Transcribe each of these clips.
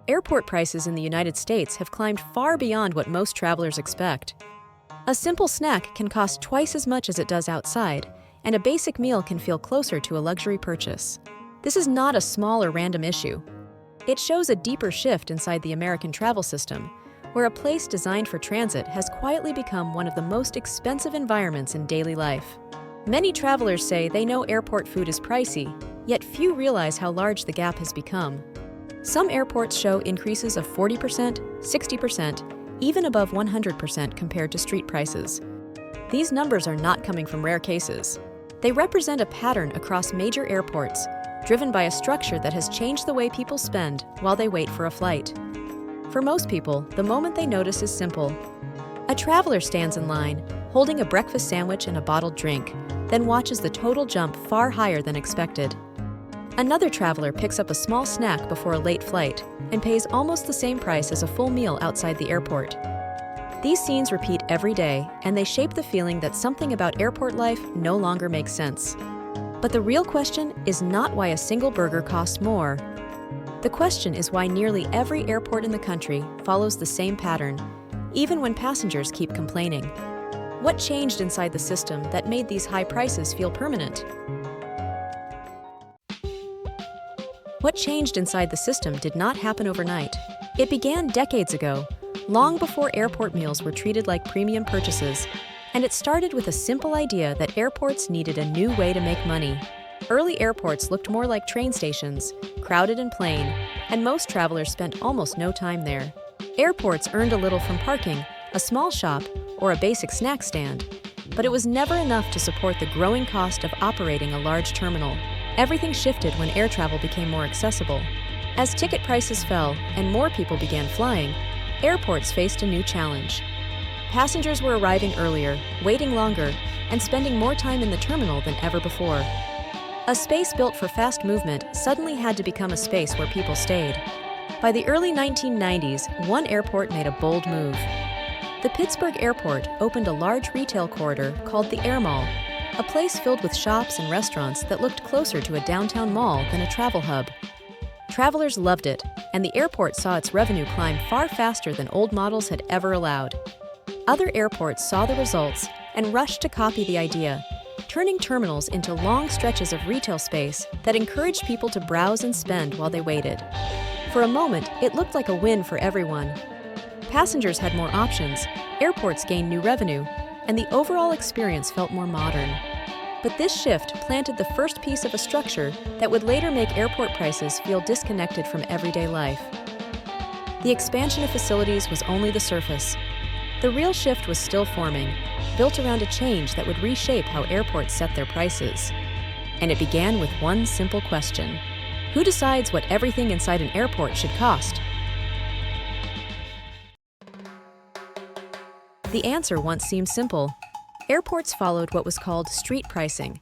Airport prices in the United States have climbed far beyond what most travelers expect. A simple snack can cost twice as much as it does outside, and a basic meal can feel closer to a luxury purchase. This is not a small or random issue. It shows a deeper shift inside the American travel system, where a place designed for transit has quietly become one of the most expensive environments in daily life. Many travelers say they know airport food is pricey, yet few realize how large the gap has become. Some airports show increases of 40%, 60%, even above 100% compared to street prices. These numbers are not coming from rare cases. They represent a pattern across major airports, driven by a structure that has changed the way people spend while they wait for a flight. For most people, the moment they notice is simple. A traveler stands in line, holding a breakfast sandwich and a bottled drink, then watches the total jump far higher than expected. Another traveler picks up a small snack before a late flight and pays almost the same price as a full meal outside the airport. These scenes repeat every day, and they shape the feeling that something about airport life no longer makes sense. But the real question is not why a single burger costs more. The question is why nearly every airport in the country follows the same pattern, even when passengers keep complaining. What changed inside the system that made these high prices feel permanent? What changed inside the system did not happen overnight. It began decades ago, long before airport meals were treated like premium purchases, and it started with a simple idea that airports needed a new way to make money. Early airports looked more like train stations, crowded and plain, and most travelers spent almost no time there. Airports earned a little from parking, a small shop, or a basic snack stand, but it was never enough to support the growing cost of operating a large terminal. Everything shifted when air travel became more accessible. As ticket prices fell and more people began flying, airports faced a new challenge. Passengers were arriving earlier, waiting longer, and spending more time in the terminal than ever before. A space built for fast movement suddenly had to become a space where people stayed. By the early 1990s, one airport made a bold move. The Pittsburgh Airport opened a large retail corridor called the Air Mall, a place filled with shops and restaurants that looked closer to a downtown mall than a travel hub. Travelers loved it, and the airport saw its revenue climb far faster than old models had ever allowed. Other airports saw the results and rushed to copy the idea, turning terminals into long stretches of retail space that encouraged people to browse and spend while they waited. For a moment, it looked like a win for everyone. Passengers had more options, airports gained new revenue, and the overall experience felt more modern. But this shift planted the first piece of a structure that would later make airport prices feel disconnected from everyday life. The expansion of facilities was only the surface. The real shift was still forming, built around a change that would reshape how airports set their prices. And it began with one simple question: who decides what everything inside an airport should cost? The answer once seemed simple. Airports followed what was called street pricing,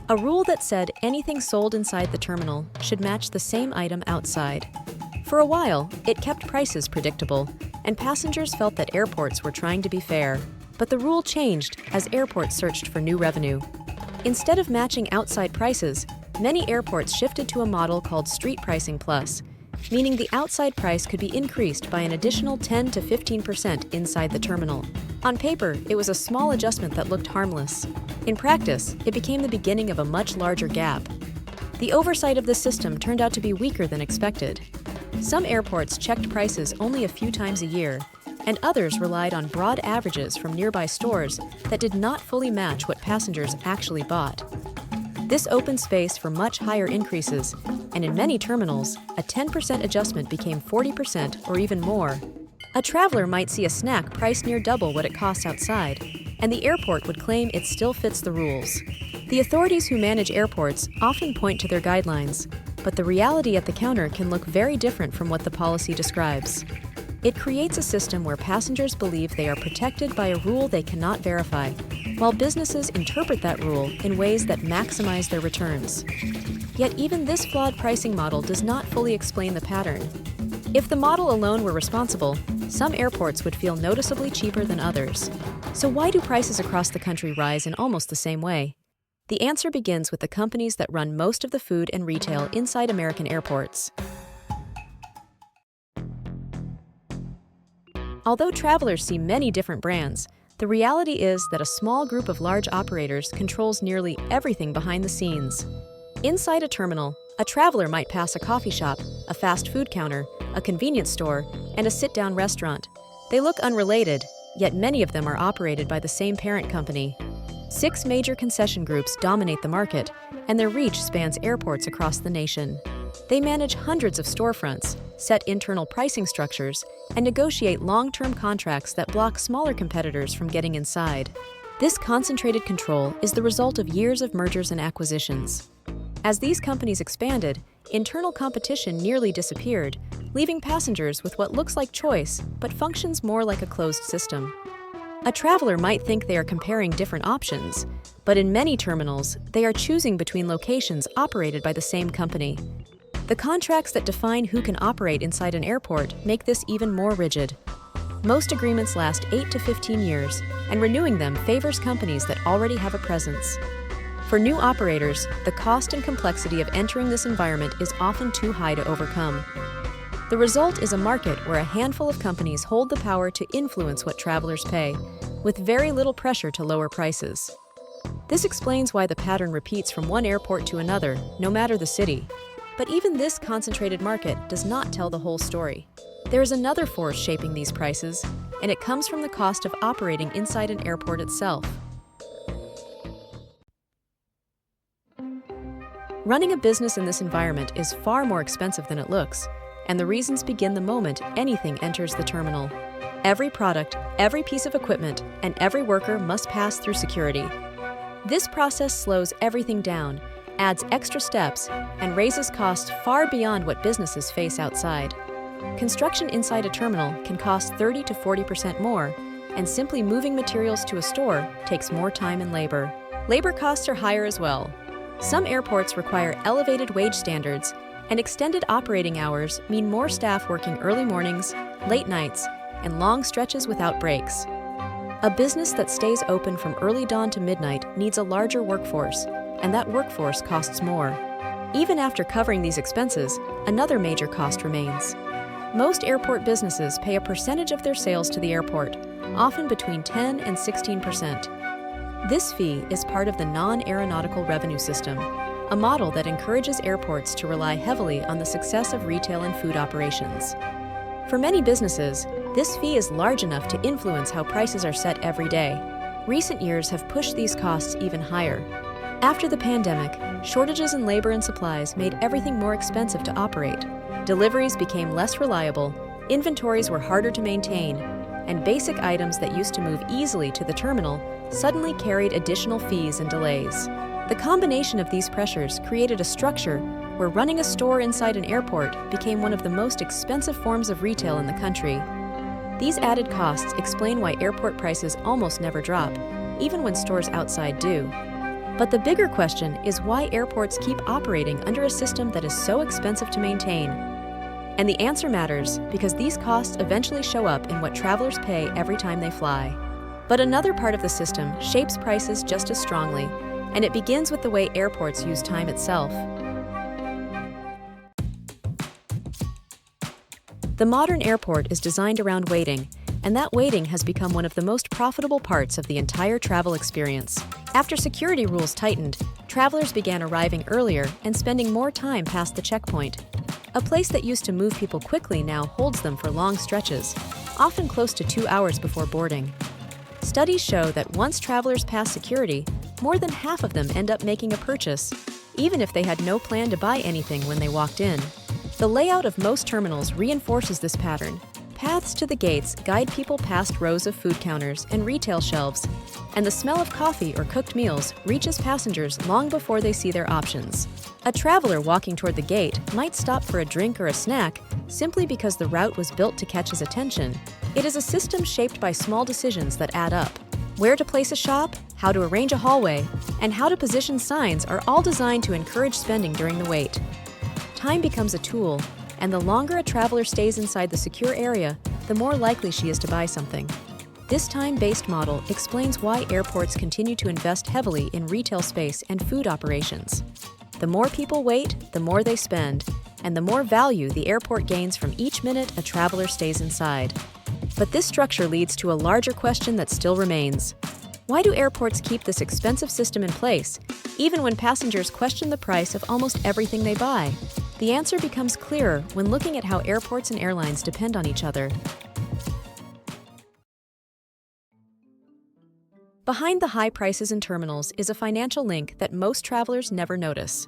a rule that said anything sold inside the terminal should match the same item outside. For a while, it kept prices predictable, and passengers felt that airports were trying to be fair. But the rule changed as airports searched for new revenue. Instead of matching outside prices, many airports shifted to a model called Street Pricing Plus, meaning the outside price could be increased by an additional 10 to 15% inside the terminal. On paper, it was a small adjustment that looked harmless. In practice, it became the beginning of a much larger gap. The oversight of the system turned out to be weaker than expected. Some airports checked prices only a few times a year, and others relied on broad averages from nearby stores that did not fully match what passengers actually bought. This opened space for much higher increases, and in many terminals, a 10% adjustment became 40% or even more. A traveler might see a snack priced near double what it costs outside, and the airport would claim it still fits the rules. The authorities who manage airports often point to their guidelines, but the reality at the counter can look very different from what the policy describes. It creates a system where passengers believe they are protected by a rule they cannot verify, while businesses interpret that rule in ways that maximize their returns. Yet even this flawed pricing model does not fully explain the pattern. If the model alone were responsible, some airports would feel noticeably cheaper than others. So why do prices across the country rise in almost the same way? The answer begins with the companies that run most of the food and retail inside American airports. Although travelers see many different brands, the reality is that a small group of large operators controls nearly everything behind the scenes. Inside a terminal, a traveler might pass a coffee shop, a fast food counter, a convenience store, and a sit-down restaurant. They look unrelated, yet many of them are operated by the same parent company. 6 major concession groups dominate the market, and their reach spans airports across the nation. They manage hundreds of storefronts, set internal pricing structures, and negotiate long-term contracts that block smaller competitors from getting inside. This concentrated control is the result of years of mergers and acquisitions. As these companies expanded, internal competition nearly disappeared, leaving passengers with what looks like choice but functions more like a closed system. A traveler might think they are comparing different options, but in many terminals, they are choosing between locations operated by the same company. The contracts that define who can operate inside an airport make this even more rigid. Most agreements last 8 to 15 years, and renewing them favors companies that already have a presence. For new operators, the cost and complexity of entering this environment is often too high to overcome. The result is a market where a handful of companies hold the power to influence what travelers pay, with very little pressure to lower prices. This explains why the pattern repeats from one airport to another, no matter the city. But even this concentrated market does not tell the whole story. There is another force shaping these prices, and it comes from the cost of operating inside an airport itself. Running a business in this environment is far more expensive than it looks, and the reasons begin the moment anything enters the terminal. Every product, every piece of equipment, and every worker must pass through security. This process slows everything down, adds extra steps, and raises costs far beyond what businesses face outside. Construction inside a terminal can cost 30 to 40% more, and simply moving materials to a store takes more time and labor. Labor costs are higher as well. Some airports require elevated wage standards, and extended operating hours mean more staff working early mornings, late nights, and long stretches without breaks. A business that stays open from early dawn to midnight needs a larger workforce, and that workforce costs more. Even after covering these expenses, another major cost remains. Most airport businesses pay a percentage of their sales to the airport, often between 10 and 16%. This fee is part of the non-aeronautical revenue system, a model that encourages airports to rely heavily on the success of retail and food operations. For many businesses, this fee is large enough to influence how prices are set every day. Recent years have pushed these costs even higher. After the pandemic, shortages in labor and supplies made everything more expensive to operate. Deliveries became less reliable, inventories were harder to maintain, and basic items that used to move easily to the terminal suddenly carried additional fees and delays. The combination of these pressures created a structure where running a store inside an airport became one of the most expensive forms of retail in the country. These added costs explain why airport prices almost never drop, even when stores outside do. But the bigger question is why airports keep operating under a system that is so expensive to maintain. And the answer matters because these costs eventually show up in what travelers pay every time they fly. But another part of the system shapes prices just as strongly, and it begins with the way airports use time itself. The modern airport is designed around waiting, and that waiting has become one of the most profitable parts of the entire travel experience. After security rules tightened, travelers began arriving earlier and spending more time past the checkpoint. A place that used to move people quickly now holds them for long stretches, often close to 2 hours before boarding. Studies show that once travelers pass security, more than half of them end up making a purchase, even if they had no plan to buy anything when they walked in. The layout of most terminals reinforces this pattern. Paths to the gates guide people past rows of food counters and retail shelves, and the smell of coffee or cooked meals reaches passengers long before they see their options. A traveler walking toward the gate might stop for a drink or a snack simply because the route was built to catch his attention. It is a system shaped by small decisions that add up. Where to place a shop, how to arrange a hallway, and how to position signs are all designed to encourage spending during the wait. Time becomes a tool, and the longer a traveler stays inside the secure area, the more likely she is to buy something. This time-based model explains why airports continue to invest heavily in retail space and food operations. The more people wait, the more they spend, and the more value the airport gains from each minute a traveler stays inside. But this structure leads to a larger question that still remains. Why do airports keep this expensive system in place, even when passengers question the price of almost everything they buy? The answer becomes clearer when looking at how airports and airlines depend on each other. Behind the high prices in terminals is a financial link that most travelers never notice.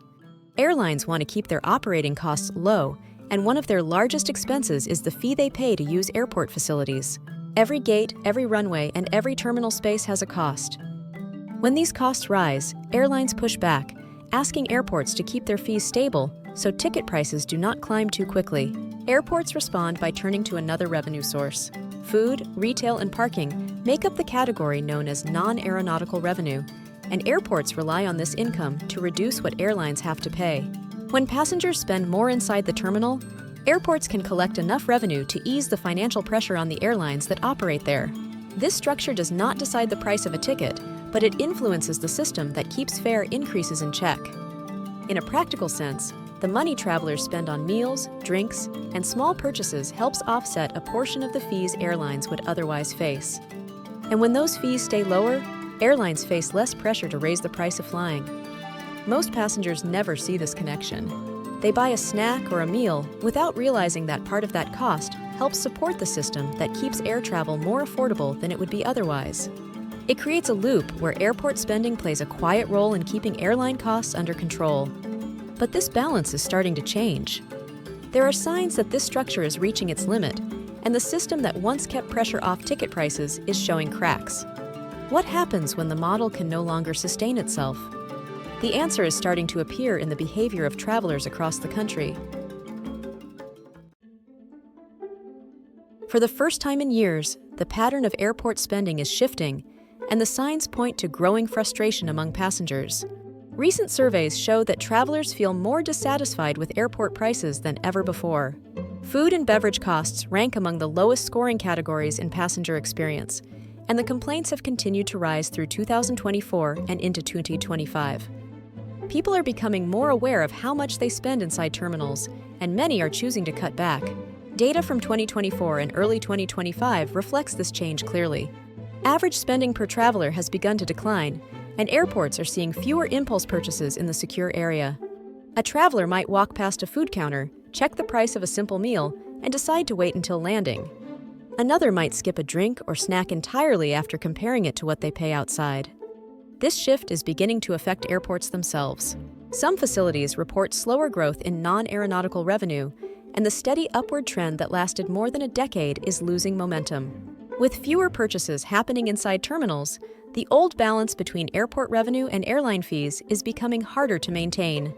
Airlines want to keep their operating costs low, and one of their largest expenses is the fee they pay to use airport facilities. Every gate, every runway, and every terminal space has a cost. When these costs rise, airlines push back, asking airports to keep their fees stable so ticket prices do not climb too quickly. Airports respond by turning to another revenue source. Food, retail, and parking make up the category known as non-aeronautical revenue, and airports rely on this income to reduce what airlines have to pay. When passengers spend more inside the terminal, airports can collect enough revenue to ease the financial pressure on the airlines that operate there. This structure does not decide the price of a ticket, but it influences the system that keeps fare increases in check. In a practical sense, the money travelers spend on meals, drinks, and small purchases helps offset a portion of the fees airlines would otherwise face. And when those fees stay lower, airlines face less pressure to raise the price of flying. Most passengers never see this connection. They buy a snack or a meal without realizing that part of that cost helps support the system that keeps air travel more affordable than it would be otherwise. It creates a loop where airport spending plays a quiet role in keeping airline costs under control. But this balance is starting to change. There are signs that this structure is reaching its limit, and the system that once kept pressure off ticket prices is showing cracks. What happens when the model can no longer sustain itself? The answer is starting to appear in the behavior of travelers across the country. For the first time in years, the pattern of airport spending is shifting, and the signs point to growing frustration among passengers. Recent surveys show that travelers feel more dissatisfied with airport prices than ever before. Food and beverage costs rank among the lowest scoring categories in passenger experience, and the complaints have continued to rise through 2024 and into 2025. People are becoming more aware of how much they spend inside terminals, and many are choosing to cut back. Data from 2024 and early 2025 reflects this change clearly. Average spending per traveler has begun to decline, and airports are seeing fewer impulse purchases in the secure area. A traveler might walk past a food counter, check the price of a simple meal, and decide to wait until landing. Another might skip a drink or snack entirely after comparing it to what they pay outside. This shift is beginning to affect airports themselves. Some facilities report slower growth in non-aeronautical revenue, and the steady upward trend that lasted more than a decade is losing momentum. With fewer purchases happening inside terminals, the old balance between airport revenue and airline fees is becoming harder to maintain.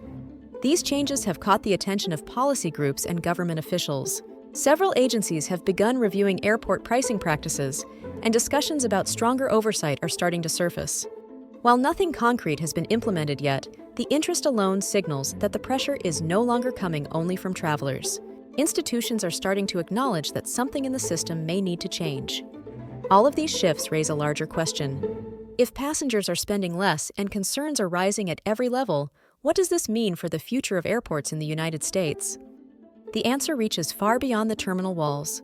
These changes have caught the attention of policy groups and government officials. Several agencies have begun reviewing airport pricing practices, and discussions about stronger oversight are starting to surface. While nothing concrete has been implemented yet, the interest alone signals that the pressure is no longer coming only from travelers. Institutions are starting to acknowledge that something in the system may need to change. All of these shifts raise a larger question. If passengers are spending less and concerns are rising at every level, what does this mean for the future of airports in the United States? The answer reaches far beyond the terminal walls.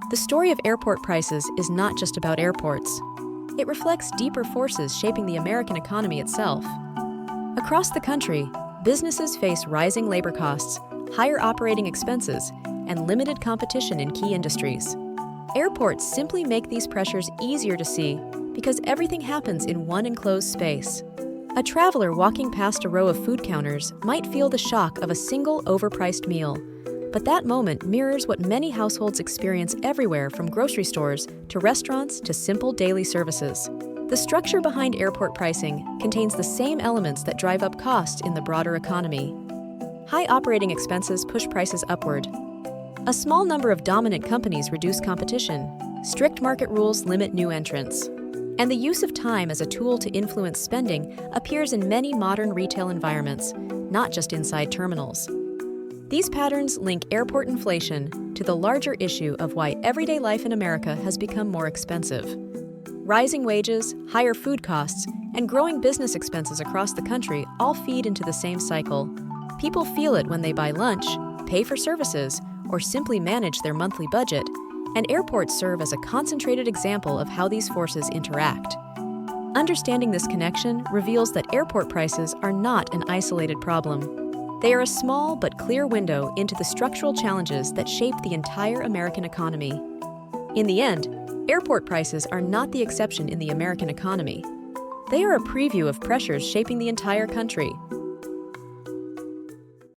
The story of airport prices is not just about airports. It reflects deeper forces shaping the American economy itself. Across the country, businesses face rising labor costs, higher operating expenses, and limited competition in key industries. Airports simply make these pressures easier to see because everything happens in one enclosed space. A traveler walking past a row of food counters might feel the shock of a single overpriced meal, but that moment mirrors what many households experience everywhere from grocery stores to restaurants to simple daily services. The structure behind airport pricing contains the same elements that drive up costs in the broader economy. High operating expenses push prices upward. A small number of dominant companies reduce competition. Strict market rules limit new entrants. And the use of time as a tool to influence spending appears in many modern retail environments, not just inside terminals. These patterns link airport inflation to the larger issue of why everyday life in America has become more expensive. Rising wages, higher food costs, and growing business expenses across the country all feed into the same cycle. People feel it when they buy lunch, pay for services, or simply manage their monthly budget, and airports serve as a concentrated example of how these forces interact. Understanding this connection reveals that airport prices are not an isolated problem. They are a small but clear window into the structural challenges that shape the entire American economy. In the end, airport prices are not the exception in the American economy. They are a preview of pressures shaping the entire country,